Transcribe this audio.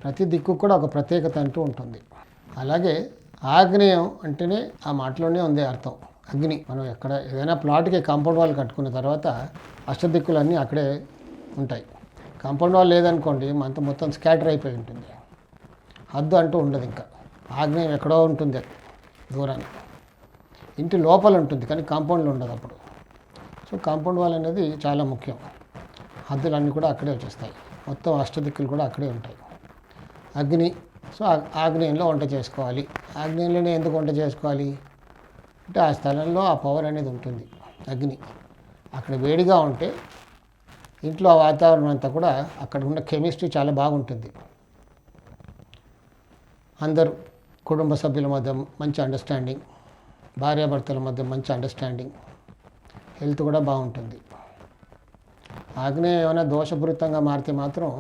ప్రతి దిక్కు కూడా ఒక ప్రత్యేకత అంటూ ఉంటుంది. అలాగే ఆగ్నేయం అంటేనే ఆ మాటలోనే ఉంది అర్థం. అగ్ని. మనం ఎక్కడ ఏదైనా ప్లాట్కి కాంపౌండ్ వాల్ కట్టుకున్న తర్వాత అష్టదిక్కులన్నీ అక్కడే ఉంటాయి. కాంపౌండ్ వాల్ లేదనుకోండి మొత్తం స్కాటర్ అయిపోయి ఉంటుంది. హద్దు అంటూ ఉండదు. ఇంకా ఆగ్నేయం ఎక్కడో ఉంటుంది దూరాన్ని. ఇంటి లోపల ఉంటుంది కానీ కాంపౌండ్లో ఉండదు అప్పుడు. సో కాంపౌండ్ వాల్ అనేది చాలా ముఖ్యం. హద్దులన్నీ కూడా అక్కడే వచ్చేస్తాయి. మొత్తం అష్టదిక్కులు కూడా అక్కడే ఉంటాయి. అగ్ని. సో ఆగ్నేయంలో వంట చేసుకోవాలి. ఆగ్నేయంలోనే ఎందుకు వంట చేసుకోవాలి అంటే ఆ స్థలంలో ఆ పవర్ అనేది ఉంటుంది. అగ్ని అక్కడ వేడిగా ఉంటే ఇంట్లో ఆ వాతావరణం అంతా కూడా అక్కడ ఉన్న కెమిస్ట్రీ చాలా బాగుంటుంది. అందరూ కుటుంబ సభ్యుల మధ్య మంచి అండర్స్టాండింగ్, భార్యాభర్తల మధ్య మంచి అండర్స్టాండింగ్, హెల్త్ కూడా బాగుంటుంది. ఆగ్నేయం ఏమైనా దోషపూరితంగా మారితే మాత్రం